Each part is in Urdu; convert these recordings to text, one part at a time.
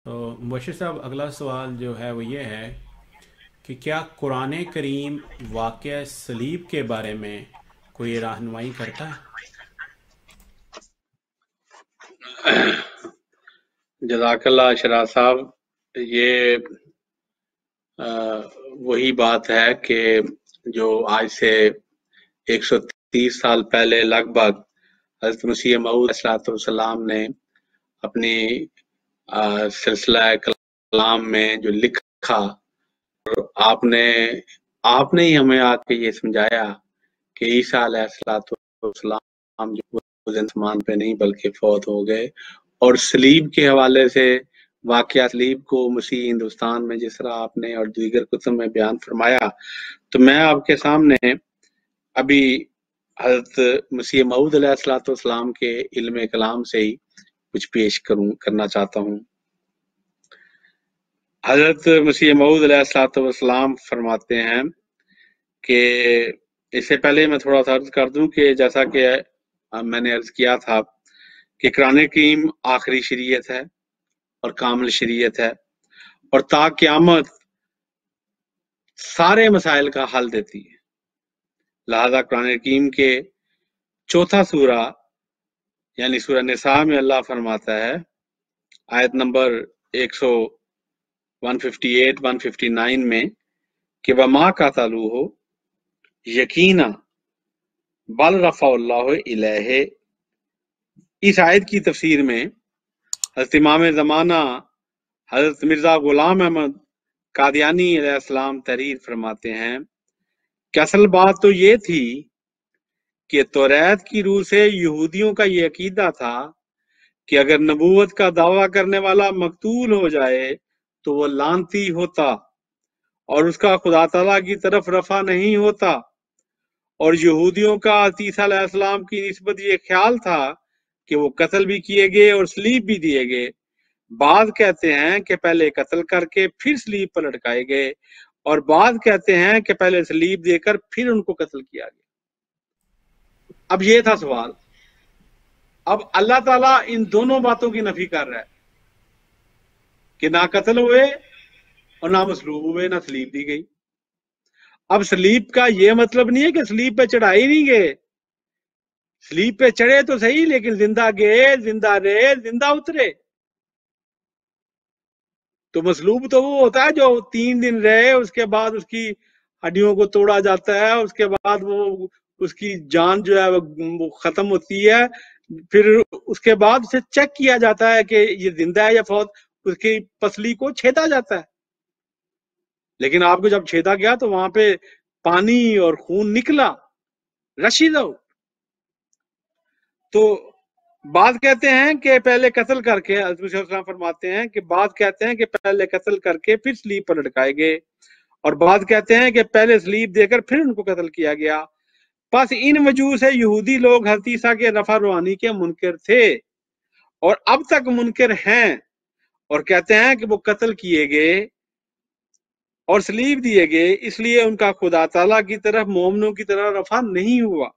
تو مبشر صاحب، اگلا سوال جو ہے وہ یہ ہے کہ کیا قرآن کریم واقعہ صلیب کے بارے میں کوئی رہنمائی کرتا ہے؟ جزاک اللہ شراز صاحب، یہ وہی بات ہے کہ جو آج سے 130 سال پہلے لگ بھگ حضرت مسیح موعود علیہ السلام نے اپنی سلسلہ کلام میں جو لکھا، آپ نے ہی ہمیں آ کے یہ سمجھایا کہ عیسیٰ علیہ السلام جو زمان پہ نہیں بلکہ فوت ہو گئے، اور صلیب کے حوالے سے واقعہ صلیب کو مسیح ہندوستان میں جس طرح آپ نے اور دیگر کتب میں بیان فرمایا، تو میں آپ کے سامنے ابھی حضرت مسیح موعود علیہ السلام کے علم کلام سے ہی کچھ پیش کرنا چاہتا ہوں۔ حضرت مسیح موعود علیہ السلام فرماتے ہیں کہ اس سے پہلے میں تھوڑا سا عرض کر دوں کہ جیسا کہ میں نے عرض کیا تھا کہ قرآن کریم آخری شریعت ہے اور کامل شریعت ہے، اور تا قیامت سارے مسائل کا حل دیتی ہے۔ لہذا قرآن کریم کے چوتھا سورہ یعنی سورہ نساء میں اللہ فرماتا ہے آیت نمبر 158-159 میں کہ وَمَا قَتَلُوهُ یقینا بل رفع اللہ الیہ۔ اس آیت کی تفسیر میں حضرت امام زمانہ حضرت مرزا غلام احمد قادیانی علیہ السلام تحریر فرماتے ہیں کہ اصل بات تو یہ تھی کہ توریت کی روح سے یہودیوں کا یہ عقیدہ تھا کہ اگر نبوت کا دعویٰ کرنے والا مقتول ہو جائے تو وہ لعنتی ہوتا اور اس کا خدا تعالیٰ کی طرف رفع نہیں ہوتا، اور یہودیوں کا عیسیٰ علیہ السلام کی نسبت یہ خیال تھا کہ وہ قتل بھی کیے گئے اور صلیب بھی دیے گئے۔ بعض کہتے ہیں کہ پہلے قتل کر کے پھر صلیب پر لٹکائے گئے، اور بعض کہتے ہیں کہ پہلے صلیب دے کر پھر ان کو قتل کیا گیا۔ اب یہ تھا سوال۔ اب اللہ تعالیٰ ان دونوں باتوں کی نفی کر رہا ہے کہ نہ قتل ہوئے اور نہ مصلوب ہوئے، نہ صلیب دی گئی۔ اب صلیب کا یہ مطلب نہیں ہے کہ صلیب پہ چڑھائی نہیں گئے، صلیب پہ چڑھے تو صحیح لیکن زندہ گئے، زندہ رہے، زندہ اترے۔ تو مصلوب تو وہ ہوتا ہے جو 3 دن رہے، اس کے بعد اس کی ہڈیوں کو توڑا جاتا ہے، اس کے بعد وہ اس کی جان جو ہے وہ ختم ہوتی ہے، پھر اس کے بعد اسے چیک کیا جاتا ہے کہ یہ زندہ ہے یا فوت، اس کی پسلی کو چھیدا جاتا ہے۔ لیکن آپ کو جب چھیدا گیا تو وہاں پہ پانی اور خون نکلا، رشید آؤٹ۔ تو بعض کہتے ہیں کہ پہلے قتل کر کے، حضرت صلی اللہ علیہ وسلم فرماتے ہیں کہ بعض کہتے ہیں کہ پہلے قتل کر کے پھر صلیب پر لٹکائے گئے، اور بعض کہتے ہیں کہ پہلے صلیب دے کر پھر ان کو قتل کیا گیا۔ پس ان وجوہ سے یہودی لوگ حضرت عیسیٰ کے رفع روحانی کے منکر تھے اور اب تک منکر ہیں، اور کہتے ہیں کہ وہ قتل کیے گئے اور صلیب دیے گئے، اس لیے ان کا خدا تعالیٰ کی طرف مومنوں کی طرح رفع نہیں ہوا۔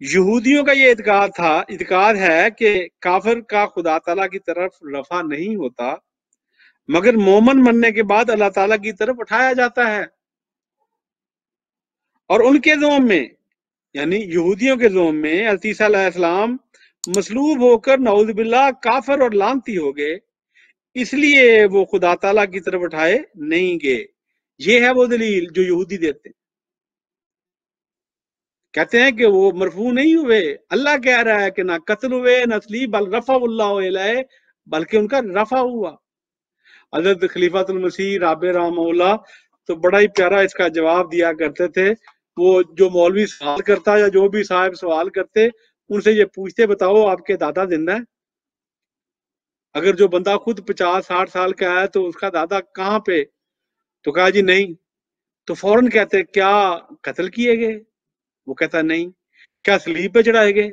یہودیوں کا یہ اعتقاد ہے کہ کافر کا خدا تعالیٰ کی طرف رفع نہیں ہوتا، مگر مومن مننے کے بعد اللہ تعالیٰ کی طرف اٹھایا جاتا ہے۔ اور ان کے ذہن میں یعنی یہودیوں کے ذہن میں حضرت عیسیٰ علیہ السلام مصلوب ہو کر نعوذ باللہ کافر اور لعنتی ہو گئے، اس لیے وہ خدا تعالیٰ کی طرف اٹھائے نہیں گئے۔ یہ ہے وہ دلیل جو یہودی دیتے ہیں، کہتے ہیں کہ وہ مرفوع نہیں ہوئے۔ اللہ کہہ رہا ہے کہ نہ قتل ہوئے نہ صلیب، بل رفع اللہ الیہ، بلکہ ان کا رفع ہوا۔ حضرت خلیفۃ المسیح رابع رحمہ اللہ تو بڑا ہی پیارا اس کا جواب دیا کرتے تھے۔ وہ جو مولوی سوال کرتا یا جو بھی صاحب سوال کرتے ان سے یہ پوچھتے بتاؤ آپ کے دادا زندہ ہے؟ اگر جو بندہ خود 50-60 سال کا ہے تو اس کا دادا کہاں پہ؟ تو کہا جی نہیں، تو فوراً کہتے کیا قتل کیے گئے؟ وہ کہتا نہیں۔ کیا صلیب پہ چڑھائے گئے؟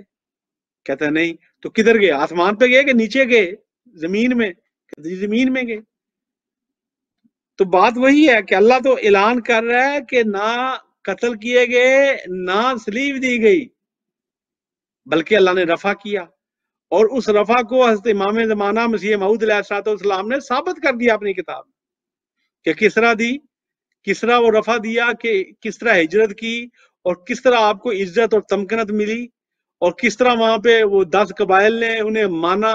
کہتا نہیں۔ تو کدھر گئے؟ آسمان پہ گئے کہ نیچے گئے؟ زمین میں؟ زمین میں گئے۔ تو بات وہی ہے کہ اللہ تو اعلان کر رہا ہے کہ نہ قتل کیے گئے نہ صلیب دی گئی، بلکہ اللہ نے رفع کیا۔ اور اس رفع کو حضرت امام زمانہ مسیح موعود علیہ السلام نے ثابت کر دیا اپنی کتاب کہ کس طرح دی، کس طرح وہ رفع دیا، کہ کس طرح ہجرت کی اور کس طرح آپ کو عزت اور تمکنت ملی، اور کس طرح وہاں پہ وہ 10 قبائل نے انہیں مانا،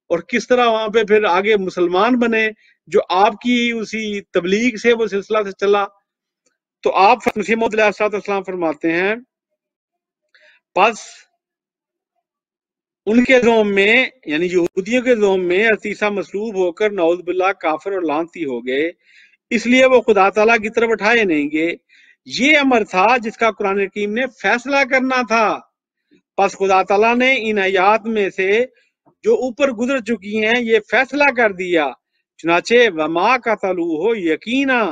اور کس طرح وہاں پہ پھر آگے مسلمان بنے جو آپ کی اسی تبلیغ سے وہ سلسلہ سے چلا۔ تو آپ مسیح موعود علیہ السلام فرماتے ہیں پس ان کے ذوم میں یعنی یہودیوں کے ذوم میں عیسیٰ مصلوب ہو کر نعوذ باللہ کافر اور لعنتی ہو گئے، اس لیے وہ خدا تعالیٰ کی طرف اٹھائے نہیں گے۔ یہ امر تھا جس کا قرآن حکیم نے فیصلہ کرنا تھا، پس خدا تعالیٰ نے ان آیات میں سے جو اوپر گزر چکی ہیں یہ فیصلہ کر دیا، چنانچہ وما قتلوہ یقینا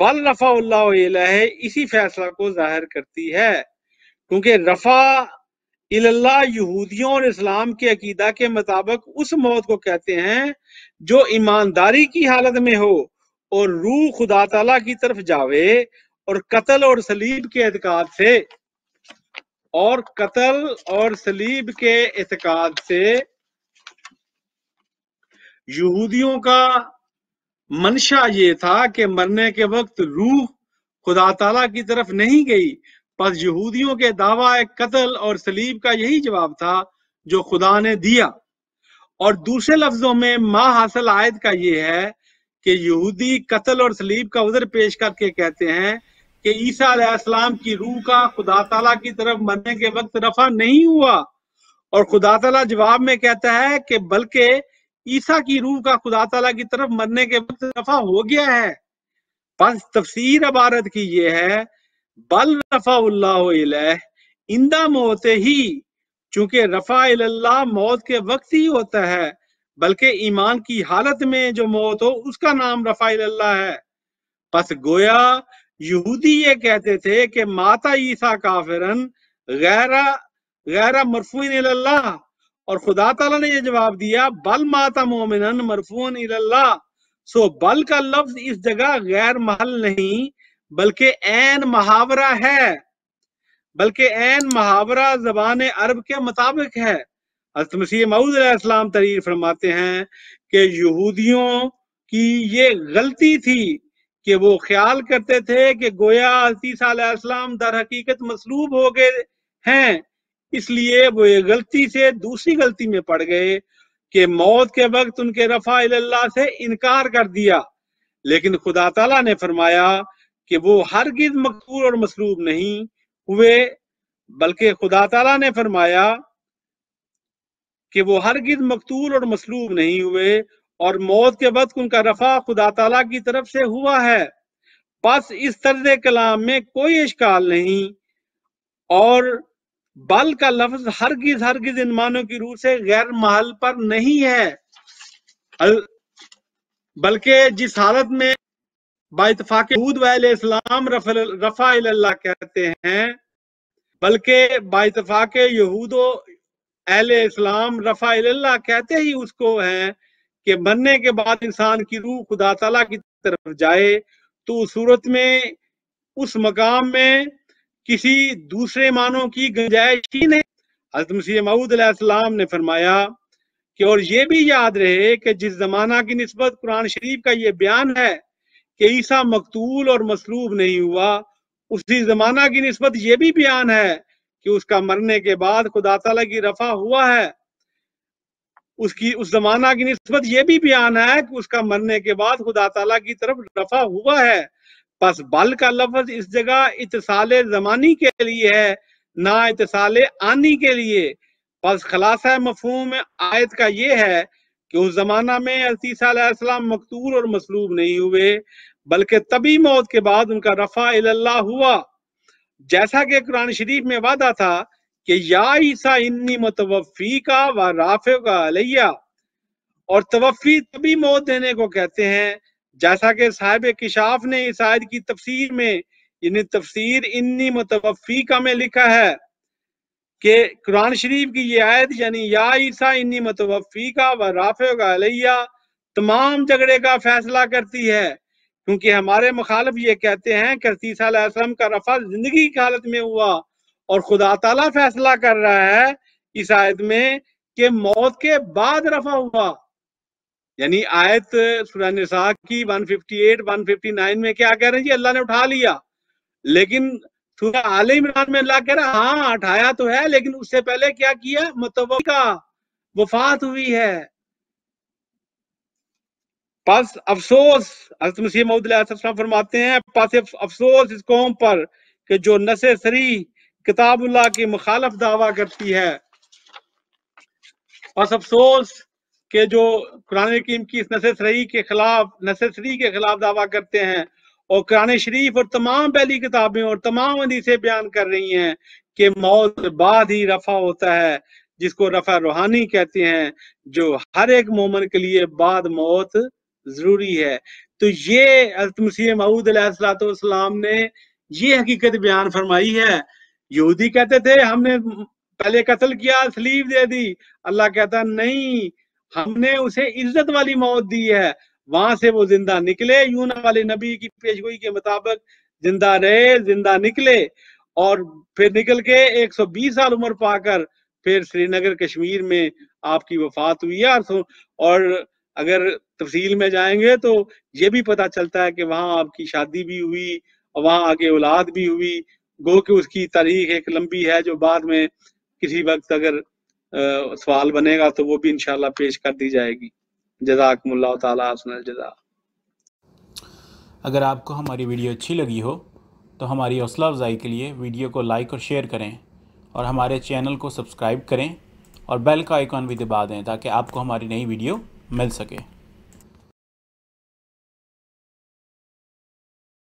بل رفع اللہ الیہ اسی فیصلہ کو ظاہر کرتی ہے، کیونکہ رفع اللہ یہودیوں اور اسلام کے عقیدہ کے مطابق اس موت کو کہتے ہیں جو ایمانداری کی حالت میں ہو اور روح خدا تعالیٰ کی طرف جاوے، اور قتل اور صلیب کے اعتقاد سے یہودیوں کا منشا یہ تھا کہ مرنے کے وقت روح خدا تعالیٰ کی طرف نہیں گئی، پس یہودیوں کے دعویٰ قتل اور صلیب کا یہی جواب تھا جو خدا نے دیا۔ اور دوسرے لفظوں میں ما حاصل آیت کا یہ ہے کہ یہودی قتل اور صلیب کا عذر پیش کر کے کہتے ہیں کہ عیسیٰ علیہ السلام کی روح کا خدا تعالیٰ کی طرف مرنے کے وقت رفع نہیں ہوا، اور خدا تعالیٰ جواب میں کہتا ہے کہ بلکہ عیسیٰ کی روح کا خدا تعالیٰ کی طرف مرنے کے وقت رفع ہو گیا ہے۔ پس تفسیر عبارت کی یہ ہے بل رفع اللہ الیہ اندہ موت ہی، چونکہ رفع اللہ موت کے وقت ہی ہوتا ہے، بلکہ ایمان کی حالت میں جو موت ہو اس کا نام رفع اللہ ہے۔ پس گویا یہودی یہ کہتے تھے کہ ماتا عیسیٰ کافرن غیر مرفوع اللہ، اور خدا تعالیٰ نے یہ جواب دیا بل ماتا مومنن مرفوع اللہ، سو بل کا لفظ اس جگہ غیر محل نہیں بلکہ عین محاورہ ہے، زبان عرب کے مطابق ہے۔ حضرت مسیح موعود علیہ السلام تحریر فرماتے ہیں کہ یہودیوں کی یہ غلطی تھی کہ وہ خیال کرتے تھے کہ گویا عیسیٰ علیہ السلام در حقیقت مصلوب ہو گئے ہیں، اس لیے وہ یہ غلطی سے دوسری غلطی میں پڑ گئے کہ موت کے وقت ان کے رفع اللہ سے انکار کر دیا، لیکن خدا تعالیٰ نے فرمایا کہ وہ ہرگز مقتول اور مصلوب نہیں ہوئے، بلکہ خدا تعالیٰ نے فرمایا کہ وہ ہرگز مقتول اور مصلوب نہیں ہوئے، اور موت کے وقت ان کا رفع خدا تعالیٰ کی طرف سے ہوا ہے۔ پس اس طرز کلام میں کوئی اشکال نہیں، اور بل کا لفظ ہرگز ان معنوں کی روح سے غیر محل پر نہیں ہے، بلکہ جس حالت میں با اتفاق یہود و اہل اسلام رفع اللہ کہتے ہیں، بلکہ با اتفاق یہود و اہل اسلام رفع اللہ کہتے ہی اس کو ہیں کہ مرنے کے بعد انسان کی روح خدا تعالیٰ کی طرف جائے، تو اس صورت میں اس مقام میں کسی دوسرے معنوں کی گنجائش ہی نہیں۔ حضرت مسیح موعود علیہ السلام نے فرمایا کہ اور یہ بھی یاد رہے کہ جس زمانہ کی نسبت قرآن شریف کا یہ بیان ہے کہ عیسیٰ مقتول اور مصلوب نہیں ہوا، اسی زمانہ کی نسبت یہ بھی بیان ہے کہ اس کا مرنے کے بعد خدا تعالیٰ کی رفع ہوا ہے، اس زمانہ کی نسبت یہ بھی بیان ہے کہ اس کا مرنے کے بعد خدا تعالیٰ کی طرف رفع ہوا ہے۔ پس بل کا لفظ اس جگہ اتصال زمانی کے لیے ہے، نہ اتصال آنی کے لیے۔ پس خلاصہ مفہوم آیت کا یہ ہے کہ اس زمانہ میں عیسیٰ علیہ السلام مقتول اور مصلوب نہیں ہوئے، بلکہ طبی موت کے بعد ان کا رفع اللہ ہوا، جیسا کہ قرآن شریف میں وعدہ تھا کہ یا عیسیٰ انی متوفی کا و رافع کا علیہ، اور توفی طبی موت دینے کو کہتے ہیں، جیسا کہ صاحب کشاف نے اس آیت کی تفسیر میں یعنی تفسیر انی متوفی کا میں لکھا ہے کہ قرآن شریف کی یہ آیت یعنی یا عیسیٰ انی متوفی کا و رافع کا علیہ تمام جھگڑے کا فیصلہ کرتی ہے، کیونکہ ہمارے مخالف یہ کہتے ہیں کہ عیسیٰ علیہ السلام کا رفع زندگی کی حالت میں ہوا، اور خدا تعالیٰ فیصلہ کر رہا ہے اس آیت میں کہ موت کے بعد رفع ہوا. یعنی آیت سورہ نساء کی 158 159 میں کیا کہہ رہے ہیں جی اللہ نے اٹھا لیا, لیکن سورہ آل عمران میں اللہ کہہ رہا ہاں اٹھایا تو ہے لیکن اس سے پہلے کیا کیا, متوفا وفات ہوئی ہے. پس افسوس, حضرت مسیح موعود علیہ السلام فرماتے ہیں پس افسوس اس قوم پر کہ جو نص صریح کتاب اللہ کی مخالف دعویٰ کرتی ہے. پس افسوس کہ جو قرآن حکیم کی اس نص صریح کے خلاف دعویٰ کرتے ہیں, اور قرآن شریف اور تمام پہلی کتابیں اور تمام حدیثیں بیان کر رہی ہیں کہ موت کے بعد ہی رفع ہوتا ہے, جس کو رفع روحانی کہتے ہیں, جو ہر ایک مومن کے لیے بعد موت ضروری ہے. تو یہ حضرت مسیح موعود علیہ السلام نے یہ حقیقت بیان فرمائی ہے. یہودی کہتے تھے ہم نے پہلے قتل کیا سلیب دے دی, اللہ کہتا نہیں, ہم نے اسے عزت والی موت دی ہے, وہاں سے وہ زندہ نکلے, یونس والے نبی کی پیشگوئی کے مطابق زندہ رہے, زندہ نکلے, اور پھر نکل کے 120 سال عمر پا کر پھر سری نگر کشمیر میں آپ کی وفات ہوئی ہے. اور اگر تفصیل میں جائیں گے تو یہ بھی پتہ چلتا ہے کہ وہاں آپ کی شادی بھی ہوئی اور وہاں آگے اولاد بھی ہوئی, گو کہ اس کی تاریخ ایک لمبی ہے جو بعد میں کسی وقت اگر سوال بنے گا تو وہ بھی انشاءاللہ پیش کر دی جائے گی. جزاکم اللہ تعالیٰ حسن الجزا. اگر آپ کو ہماری ویڈیو اچھی لگی ہو تو ہماری حوصلہ افزائی کے لیے ویڈیو کو لائک اور شیئر کریں, اور ہمارے چینل کو سبسکرائب کریں اور بیل کا آئیکن بھی دبا دیں تاکہ آپ کو ہماری نئی ویڈیو مل سکے.